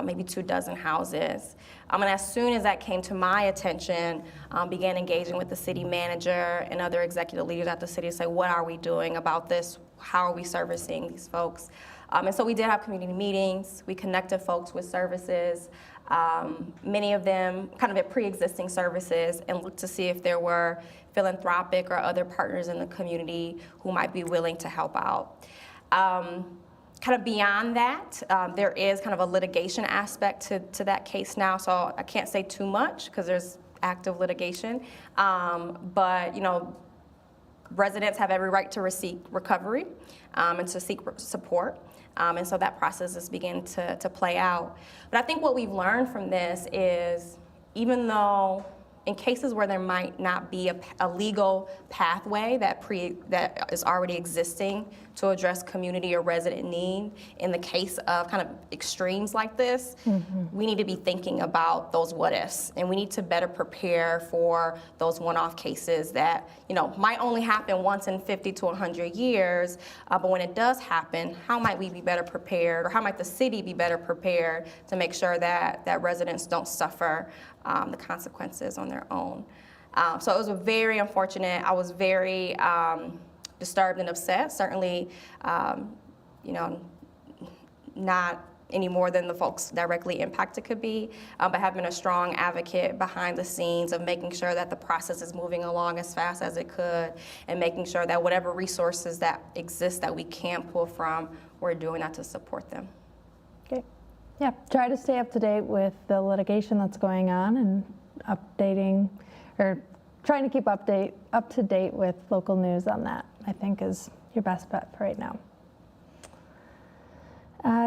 S2: maybe 24 houses. And as soon as that came to my attention, began engaging with the city manager and other executive leaders at the city to say, what are we doing about this? How are we servicing these folks? And so we did have community meetings. We connected folks with services, many of them kind of at pre-existing services, and looked to see if there were philanthropic or other partners in the community who might be willing to help out. Kind of beyond that, there is kind of a litigation aspect to that case now, so I can't say too much because there's active litigation. But you know, residents have every right to seek recovery and to seek support. And so that process is beginning to play out. But I think what we've learned from this is, even though in cases where there might not be a legal pathway that is already existing to address community or resident need, in the case of kind of extremes like this, we need to be thinking about those what ifs, and we need to better prepare for those one-off cases that, you know, might only happen once in 50 to 100 years, but when it does happen, how might we be better prepared, or how might the city be better prepared to make sure that residents don't suffer the consequences on their own. So it was very unfortunate. I was very disturbed and upset, certainly, you know, not any more than the folks directly impacted could be, but have been a strong advocate behind the scenes of making sure that the process is moving along as fast as it could, and making sure that whatever resources that exist that we can pull from, we're doing that to support them.
S1: Okay. Yeah, try to stay up to date with the litigation that's going on, and updating, or trying to keep up to date with local news on that, I think, is your best bet for right now.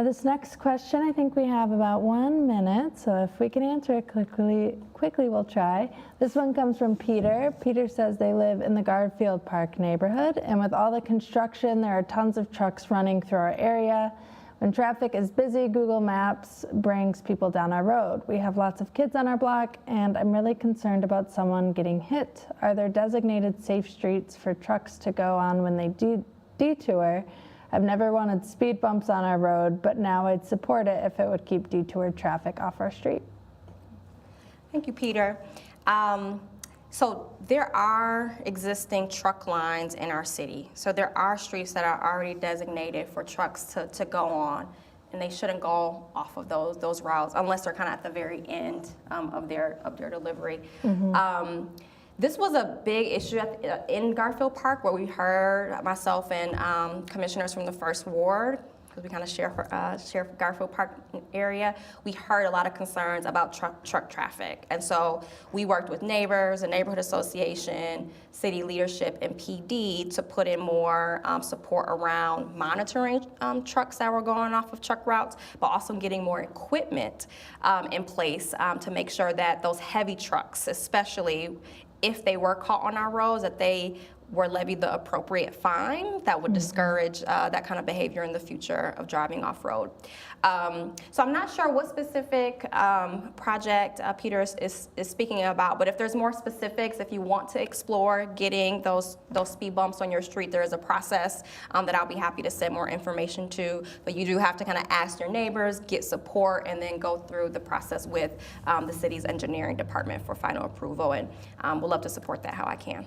S1: This next question, I think we have about 1 minute, so if we can answer it quickly, we'll try. This one comes from Peter. Peter says they live in the Garfield Park neighborhood, and with all the construction, there are tons of trucks running through our area. When traffic is busy, Google Maps brings people down our road. We have lots of kids on our block, and I'm really concerned about someone getting hit. Are there designated safe streets for trucks to go on when they detour? I've never wanted speed bumps on our road, but now I'd support it if it would keep detour traffic off our street.
S2: Thank you, Peter. So there are existing truck lines in our city. So there are streets that are already designated for trucks to go on, and they shouldn't go off of those routes unless they're kind of at the very end of their delivery. This was a big issue in Garfield Park, where we heard, myself and commissioners from the First Ward, because we kind of share Garfield Park area, we heard a lot of concerns about truck traffic. And so we worked with neighbors, the neighborhood association, city leadership, and PD to put in more support around monitoring trucks that were going off of truck routes, but also getting more equipment in place to make sure that those heavy trucks, especially if they were caught on our roads, that they were levied the appropriate fine that would discourage that kind of behavior in the future of driving off-road. So I'm not sure what specific project Peter is speaking about, but if there's more specifics, if you want to explore getting those speed bumps on your street, there is a process that I'll be happy to send more information to, but you do have to kind of ask your neighbors, get support, and then go through the process with the city's engineering department for final approval, and we'll love to support that how I can.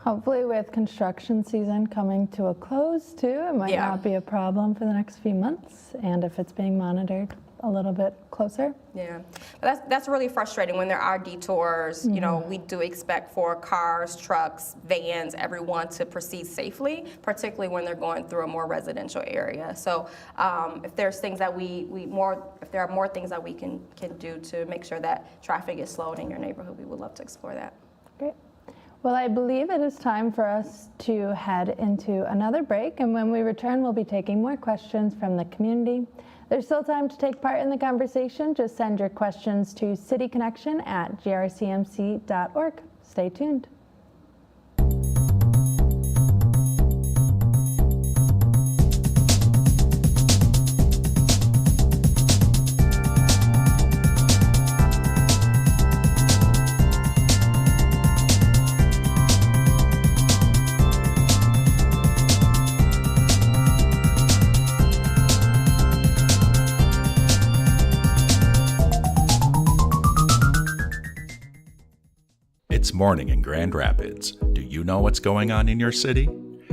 S1: Hopefully with construction season coming to a close too, it might not be a problem for the next few months, and if it's being monitored a little bit closer.
S2: Yeah, but that's really frustrating when there are detours. You know, we do expect for cars, trucks, vans, everyone to proceed safely, particularly when they're going through a more residential area. So if there's things that if there are more things that we can do to make sure that traffic is slowed in your neighborhood, we would love to explore that.
S1: Great. Well, I believe it is time for us to head into another break, and when we return, we'll be taking more questions from the community. There's still time to take part in the conversation. Just send your questions to cityconnection@grcmc.org. Stay tuned.
S3: It's morning in Grand Rapids. Do you know what's going on in your city?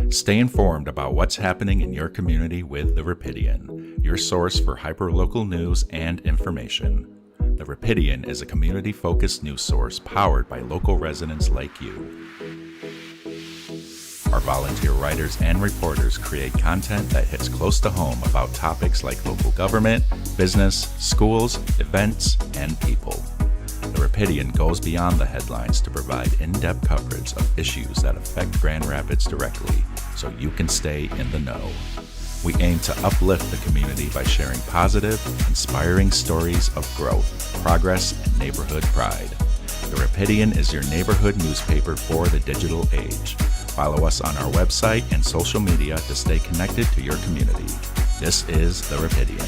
S3: Stay informed about what's happening in your community with The Rapidian, your source for hyperlocal news and information. The Rapidian is a community-focused news source powered by local residents like you. Our volunteer writers and reporters create content that hits close to home about topics like local government, business, schools, events, and people. The Rapidian goes beyond the headlines to provide in-depth coverage of issues that affect Grand Rapids directly, so you can stay in the know. We aim to uplift the community by sharing positive, inspiring stories of growth, progress, and neighborhood pride. The Rapidian is your neighborhood newspaper for the digital age. Follow us on our website and social media to stay connected to your community. This is The Rapidian.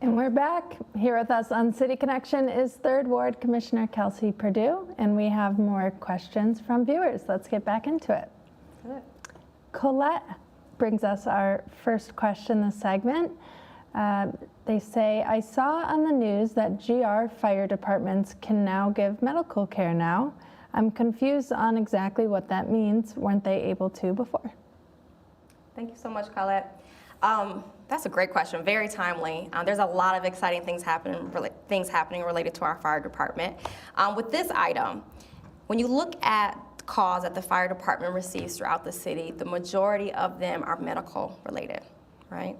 S1: And we're back. Here with us on City Connection is 3rd Ward Commissioner Kelsey Perdue, and we have more questions from viewers. Let's get back into it. Colette brings us our first question this segment. They say, I saw on the news that GR fire departments can now give medical care now. I'm confused on exactly what that means. Weren't they able to before?
S2: Thank you so much, Colette. That's a great question, very timely. There's a lot of exciting things happening related to our fire department. With this item, when you look at calls that the fire department receives throughout the city, the majority of them are medical related, right?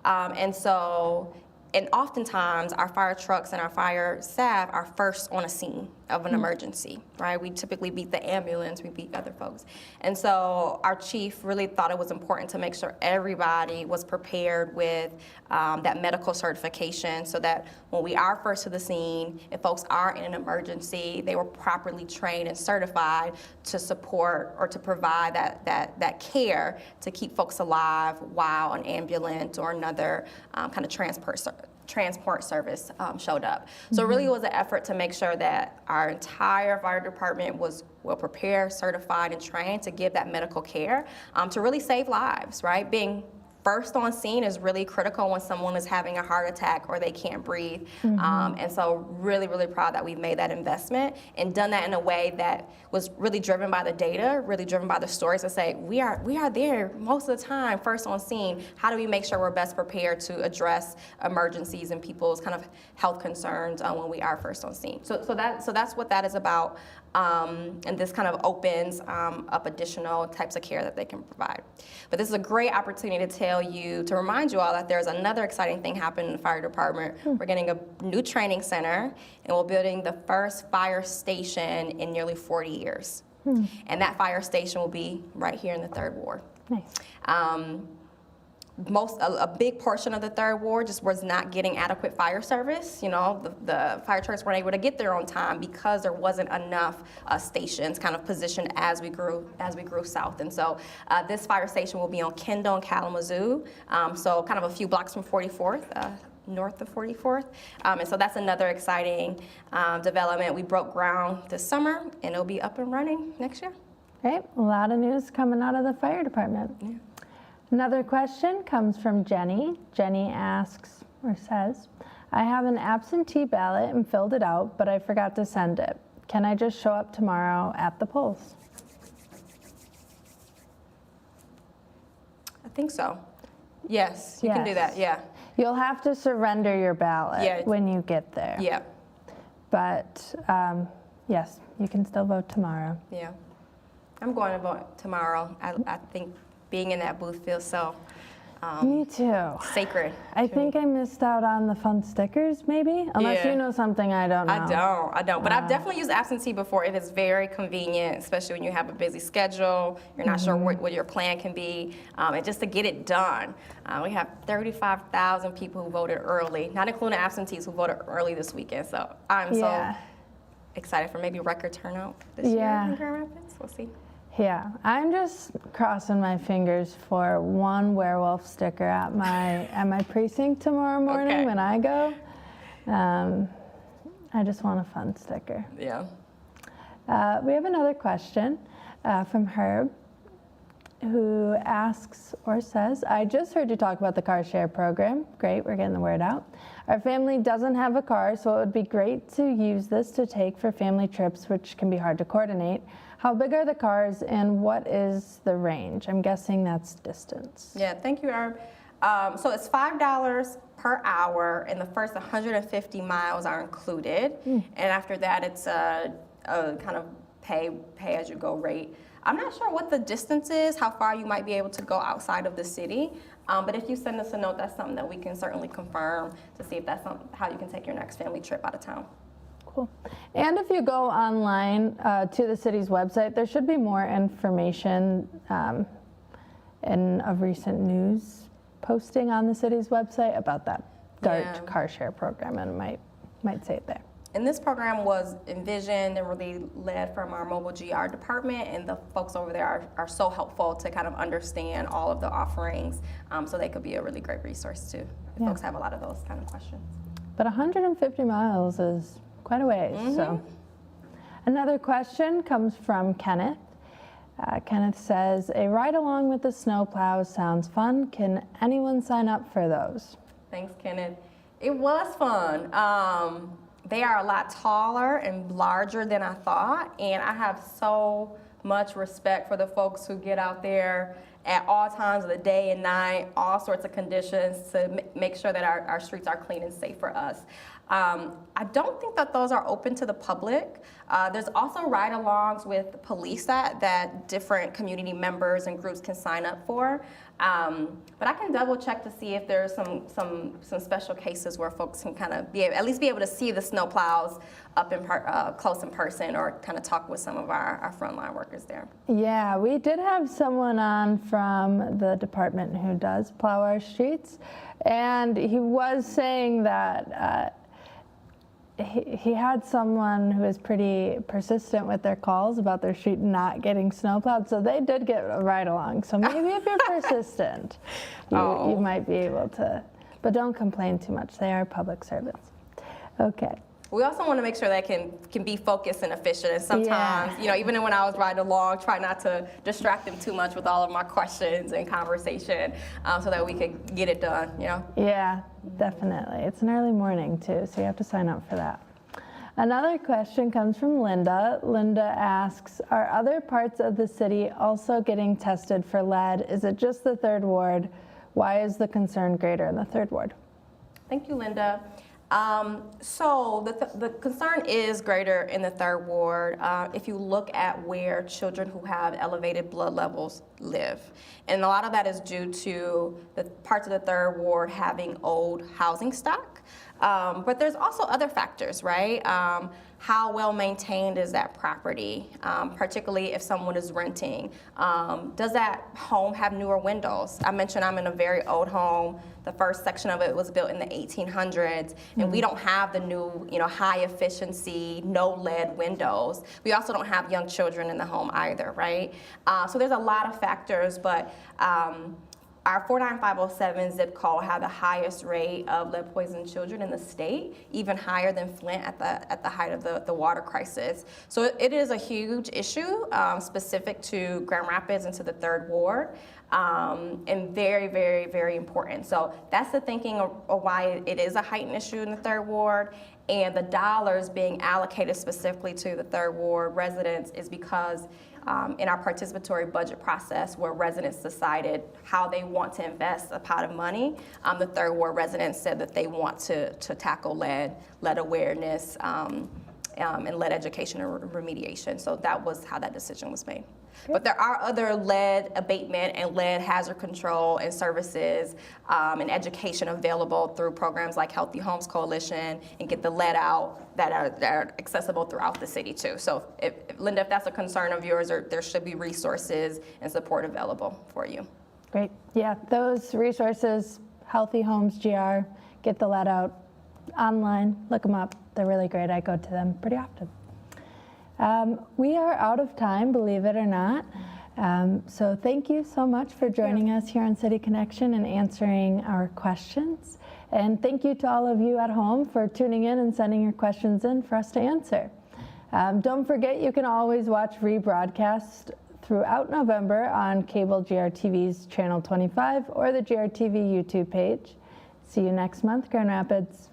S2: And so And oftentimes, our fire trucks and our fire staff are first on a scene of an emergency, right? We typically beat the ambulance, we beat other folks. And so our chief really thought it was important to make sure everybody was prepared with that medical certification so that when we are first to the scene, if folks are in an emergency, they were properly trained and certified to support or to provide that care to keep folks alive while an ambulance or another kind of transport service showed up. So really it was an effort to make sure that our entire fire department was well prepared, certified, and trained to give that medical care to really save lives, right? Being first on scene is really critical when someone is having a heart attack or they can't breathe. And so really, really proud that we've made that investment and done that in a way that was really driven by the data, really driven by the stories to say, we are there most of the time, first on scene. How do we make sure we're best prepared to address emergencies and people's kind of health concerns when we are first on scene? So that's what that is about. And this kind of opens up additional types of care that they can provide. But this is a great opportunity to remind you all that there's another exciting thing happening in the fire department. We're getting a new training center, and we're building the first fire station in nearly 40 years. And that fire station will be right here in the 3rd Ward.
S1: Nice.
S2: A big portion of the 3rd Ward just was not getting adequate fire service. You know, the fire trucks weren't able to get there on time because there wasn't enough stations kind of positioned as we grew south. And so this fire station will be on Kendall and Kalamazoo, so kind of a few blocks from 44th. North of 44th. And so that's another exciting development. We broke ground this summer, and it'll be up and running next year.
S1: Great. A lot of news coming out of the fire department.
S2: Yeah.
S1: Another question comes from Jenny. Jenny asks or says, I have an absentee ballot and filled it out, but I forgot to send it. Can I just show up tomorrow at the polls?
S2: I think so. Yes, you can do that, yeah.
S1: You'll have to surrender your ballot when you get there.
S2: Yeah.
S1: But yes, you can still vote tomorrow.
S2: Yeah. I'm going to vote tomorrow. I think being in that booth feels so
S1: Me too.
S2: sacred.
S1: I think I missed out on the fun stickers, maybe? Unless
S2: Yeah.
S1: you know something I don't know.
S2: I don't. But I've definitely used absentee before. It is very convenient, especially when you have a busy schedule. You're not sure what your plan can be. And just to get it done. We have 35,000 people who voted early, not including absentees who voted early this weekend. So I'm so excited for maybe record turnout this year in Grand Rapids. We'll see.
S1: Yeah, I'm just crossing my fingers for one werewolf sticker at my precinct tomorrow morning when I go. I just want a fun sticker.
S2: Yeah.
S1: We have another question from Herb, who asks or says, I just heard you talk about the car share program. Great, we're getting the word out. Our family doesn't have a car, so it would be great to use this to take for family trips, which can be hard to coordinate. How big are the cars and what is the range? I'm guessing that's distance.
S2: Yeah, thank you, Herb. So it's $5 per hour, and the first 150 miles are included. And after that, it's a kind of pay as you go rate. I'm not sure what the distance is, how far you might be able to go outside of the city. But if you send us a note, that's something that we can certainly confirm to see if that's how you can take your next family trip out of town.
S1: Cool. And if you go online to the city's website, there should be more information in a recent news posting on the city's website about that car share program, and it might say it there.
S2: And this program was envisioned and really led from our mobile GR department, and the folks over there are so helpful to kind of understand all of the offerings, so they could be a really great resource too if folks have a lot of those kind of questions.
S1: But 150 miles is quite a ways. So, another question comes from Kenneth. Kenneth says, a ride along with the snowplows sounds fun. Can anyone sign up for those?
S2: Thanks, Kenneth. It was fun. They are a lot taller and larger than I thought, and I have so much respect for the folks who get out there at all times of the day and night, all sorts of conditions to make sure that our streets are clean and safe for us. I don't think that those are open to the public. There's also ride-alongs with police that different community members and groups can sign up for. But I can double check to see if there's some special cases where folks can kind of at least be able to see the snow plows up close in person, or kind of talk with some of our frontline workers there.
S1: Yeah, we did have someone on from the department who does plow our streets, and he was saying that he had someone who was pretty persistent with their calls about their street not getting snowplowed, so they did get a ride along. So maybe if you're persistent, you might be able to, but don't complain too much. They are public servants. Okay.
S2: We also want to make sure that can be focused and efficient. And sometimes, even when I was riding along, try not to distract them too much with all of my questions and conversation, so that we could get it done.
S1: Yeah, definitely. It's an early morning too, so you have to sign up for that. Another question comes from Linda. Linda asks, are other parts of the city also getting tested for lead? Is it just the 3rd Ward? Why is the concern greater in the 3rd Ward?
S2: Thank you, Linda. So the concern is greater in the 3rd Ward if you look at where children who have elevated blood levels live. And a lot of that is due to the parts of the 3rd Ward having old housing stock. But there's also other factors, right? How well maintained is that property, particularly if someone is renting? Does that home have newer windows? I mentioned I'm in a very old home. The first section of it was built in the 1800s, and we don't have the new, high efficiency, no lead windows. We also don't have young children in the home either, right? So there's a lot of factors, but our 49507 zip code had the highest rate of lead poisoned children in the state, even higher than Flint at the height of the water crisis. So it is a huge issue specific to Grand Rapids and to the 3rd Ward, and very, very, very important. So that's the thinking of why it is a heightened issue in the 3rd Ward. And the dollars being allocated specifically to the 3rd Ward residents is because in our participatory budget process, where residents decided how they want to invest a pot of money, the 3rd Ward residents said that they want to tackle lead awareness, and lead education and remediation. So that was how that decision was made. But there are other lead abatement and lead hazard control and services and education available through programs like Healthy Homes Coalition and Get the Lead Out that are accessible throughout the city too. So Linda, if that's a concern of yours, there should be resources and support available for you.
S1: Great. Yeah, those resources, Healthy Homes GR, Get the Lead Out, online, look them up. They're really great. I go to them pretty often. We are out of time, believe it or not. So thank you so much for joining us here on City Connection and answering our questions. And thank you to all of you at home for tuning in and sending your questions in for us to answer. Don't forget, you can always watch rebroadcast throughout November on cable GRTV's Channel 25 or the GRTV YouTube page. See you next month, Grand Rapids.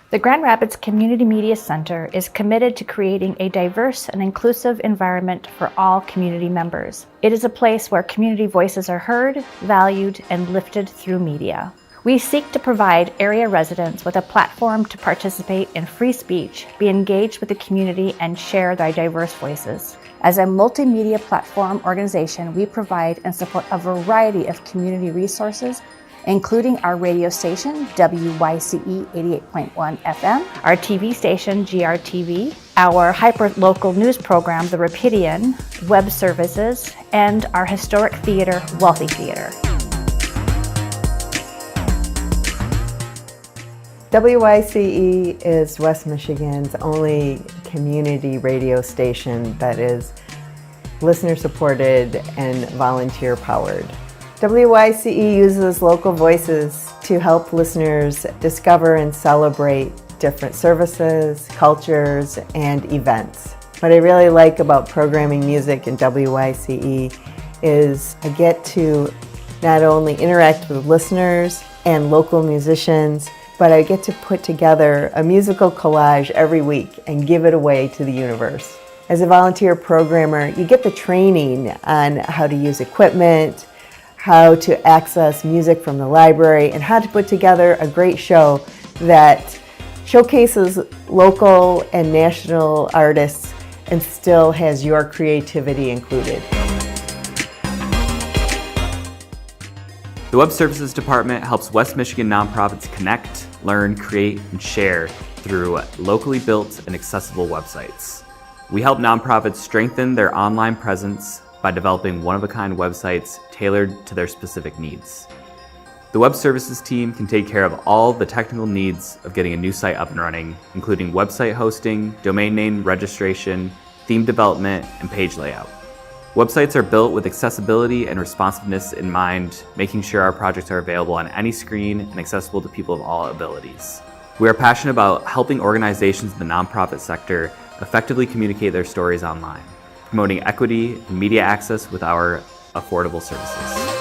S4: The Grand Rapids Community Media Center is committed to creating a diverse and inclusive environment for all community members. It is a place where community voices are heard, valued, and lifted through media. We seek to provide area residents with a platform to participate in free speech, be engaged with the community, and share their diverse voices. As a multimedia platform organization, we provide and support a variety of community resources, including our radio station, WYCE 88.1 FM, our TV station, GRTV, our hyper-local news program, The Rapidian, web services, and our historic theater, Wealthy Theater.
S5: WYCE is West Michigan's only community radio station that is listener-supported and volunteer-powered. WYCE uses local voices to help listeners discover and celebrate different services, cultures, and events. What I really like about programming music in WYCE is I get to not only interact with listeners and local musicians, but I get to put together a musical collage every week and give it away to the universe. As a volunteer programmer, you get the training on how to use equipment, how to access music from the library, and how to put together a great show that showcases local and national artists and still has your creativity included.
S6: The Web Services Department helps West Michigan nonprofits connect, learn, create, and share through locally built and accessible websites. We help nonprofits strengthen their online presence by developing one-of-a-kind websites tailored to their specific needs. The Web Services team can take care of all the technical needs of getting a new site up and running, including website hosting, domain name registration, theme development, and page layout. Websites are built with accessibility and responsiveness in mind, making sure our projects are available on any screen and accessible to people of all abilities. We are passionate about helping organizations in the nonprofit sector effectively communicate their stories online, promoting equity and media access with our affordable services.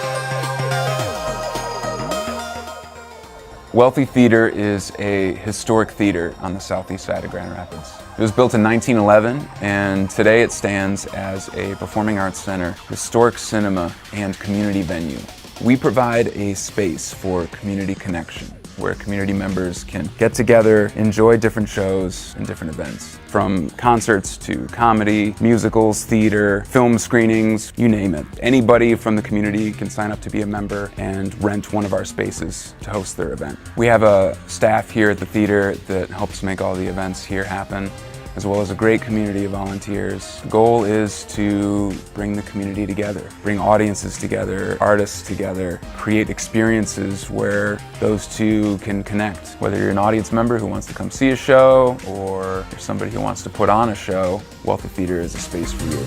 S7: Wealthy Theater is a historic theater on the southeast side of Grand Rapids. It was built in 1911, and today it stands as a performing arts center, historic cinema, and community venue. We provide a space for community connection, where community members can get together, enjoy different shows and different events, from concerts to comedy, musicals, theater, film screenings, you name it. Anybody from the community can sign up to be a member and rent one of our spaces to host their event. We have a staff here at the theater that helps make all the events here happen, as well as a great community of volunteers. The goal is to bring the community together, bring audiences together, artists together, create experiences where those two can connect. Whether you're an audience member who wants to come see a show or you're somebody who wants to put on a show, Wealthy Theater is a space for you.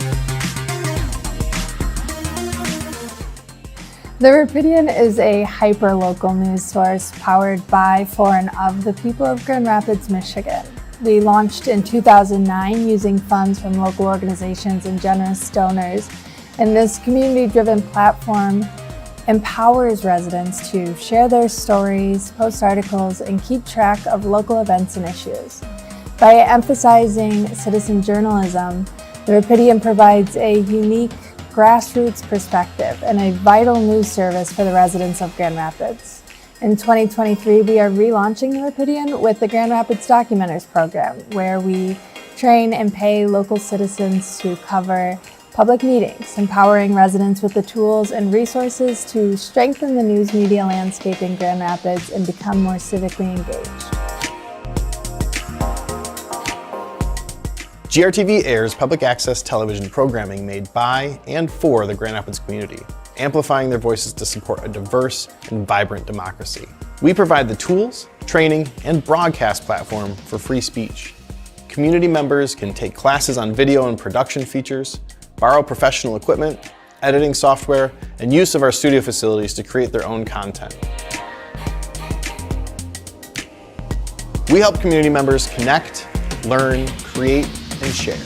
S1: The Rapidian is a hyper-local news source powered by, for, and of the people of Grand Rapids, Michigan. We launched in 2009 using funds from local organizations and generous donors, and this community-driven platform empowers residents to share their stories, post articles, and keep track of local events and issues. By emphasizing citizen journalism, the Rapidian provides a unique grassroots perspective and a vital news service for the residents of Grand Rapids. In 2023, we are relaunching the Rapidian with the Grand Rapids Documenters program, where we train and pay local citizens to cover public meetings, empowering residents with the tools and resources to strengthen the news media landscape in Grand Rapids and become more civically engaged.
S8: GRTV airs public access television programming made by and for the Grand Rapids community, amplifying their voices to support a diverse and vibrant democracy. We provide the tools, training, and broadcast platform for free speech. Community members can take classes on video and production features, borrow professional equipment, editing software, and use of our studio facilities to create their own content. We help community members connect, learn, create, and share.